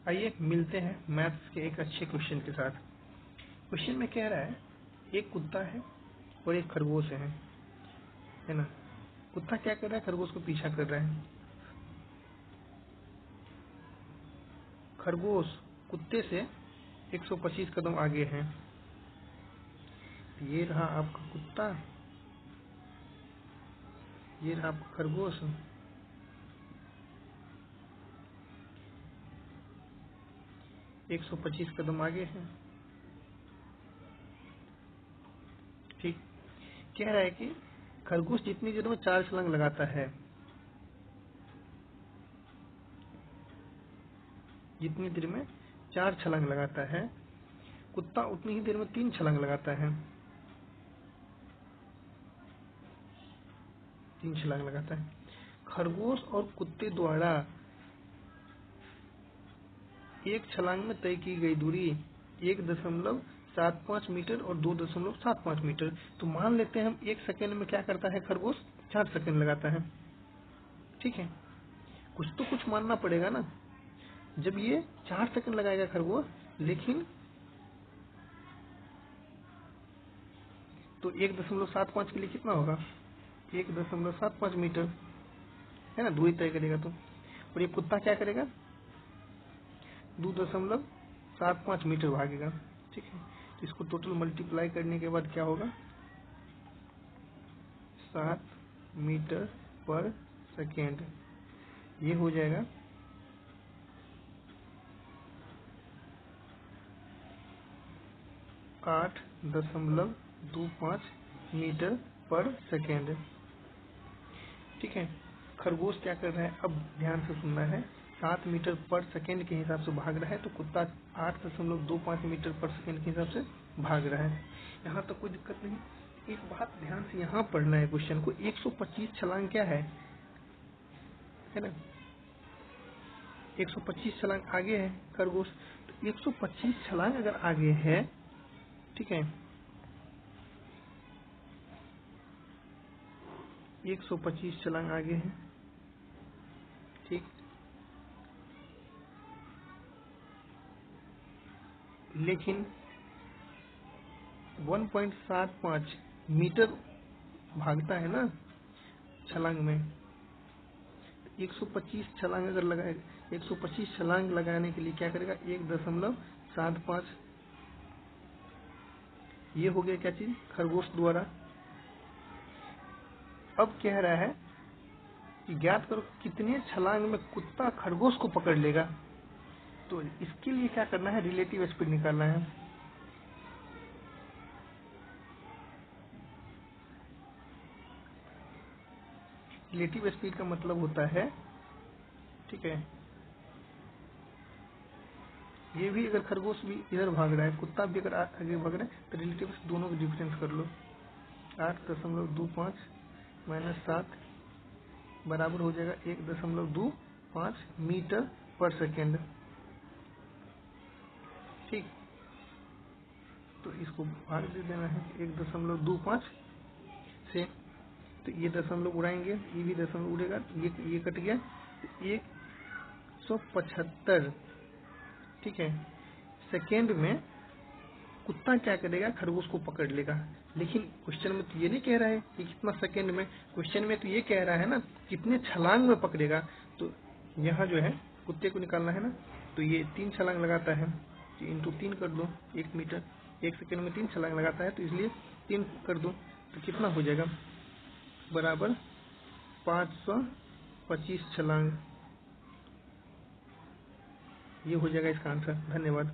आइए मिलते हैं मैथ्स के एक अच्छे क्वेश्चन के साथ। क्वेश्चन में कह रहा है एक कुत्ता है और एक खरगोश है ना। कुत्ता क्या कर रहा है, खरगोश को पीछा कर रहा है। खरगोश कुत्ते से 125 कदम आगे है। ये रहा आपका कुत्ता, ये रहा आपका खरगोश। एक 125 कदम आगे है। ठीक, कह रहा है कि खरगोश जितनी देर में 4 छलांग लगाता है, जितनी देर में 4 छलांग लगाता है, कुत्ता उतनी ही देर में 3 छलांग लगाता है। 3 छलांग लगाता है। खरगोश और कुत्ते द्वारा एक छलांग में तय की गई दूरी 1.75 मीटर और 2.75 मीटर। तो मान लेते हैं हम 1 सेकेंड में क्या करता है खरगोश, 4 सेकेंड लगाता है। ठीक है, कुछ तो कुछ मानना पड़ेगा ना। जब ये 4 सेकेंड लगाएगा खरगोश, लेकिन तो 1.75 के लिए कितना होगा, 1.75 मीटर है ना, दूरी तय करेगा। तो और ये कुत्ता क्या करेगा, 2.75 मीटर भागेगा। ठीक है, इसको टोटल मल्टीप्लाई करने के बाद क्या होगा, 7 मीटर पर सेकेंड। ये हो जाएगा 8.25 मीटर पर सेकेंड। ठीक है, खरगोश क्या कर रहा है, अब ध्यान से सुनना है। 7 मीटर पर सेकेंड के हिसाब से भाग रहा है, तो कुत्ता 8.25 मीटर पर सेकेंड के हिसाब से भाग रहा है। यहाँ तक कोई दिक्कत नहीं। एक बात ध्यान से यहाँ पढ़ना है क्वेश्चन को। 125 छलांग क्या है ना, 125 छलांग आगे है खरगोश। तो 125 छलांग अगर आगे है, ठीक है, 125 छलांग आगे है। ठीक, लेकिन 1.75 मीटर भागता है ना छलांग में। 125 छलांग अगर लगाए, 125 छलांग लगाने के लिए क्या करेगा, 1.75। ये हो गया क्या चीज, खरगोश द्वारा। अब कह रहा है कि ज्ञात करो कितने छलांग में कुत्ता खरगोश को पकड़ लेगा। तो इसके लिए क्या करना है, रिलेटिव स्पीड निकालना है। रिलेटिव स्पीड का मतलब होता है, ठीक है, ये भी अगर खरगोश भी इधर भाग रहा है, कुत्ता भी अगर आगे भाग रहा है, तो रिलेटिव दोनों का डिफरेंस कर लो। 8.25 माइनस 7 बराबर हो जाएगा 1.25 मीटर पर सेकेंड। ठीक, तो इसको भाग दे देना है 1.25 से। तो ये दशमलव उड़ाएंगे, ये भी दशमलव उड़ेगा, ये कट गया, 175, ठीक है, सेकेंड में कुत्ता क्या करेगा, खरगोश को पकड़ लेगा। लेकिन क्वेश्चन में तो ये नहीं कह रहा है कि कितना सेकेंड में, क्वेश्चन में तो ये कह रहा है ना कितने छलांग में पकड़ेगा। तो यहाँ जो है कुत्ते को निकालना है ना, तो ये 3 छलांग लगाता है, तो इंटू 3 कर दो। 1 मीटर 1 सेकेंड में 3 छलांग लगाता है, तो इसलिए 3 कर दो, तो कितना हो जाएगा, बराबर 525 छलांग। ये हो जाएगा इसका आंसर। धन्यवाद।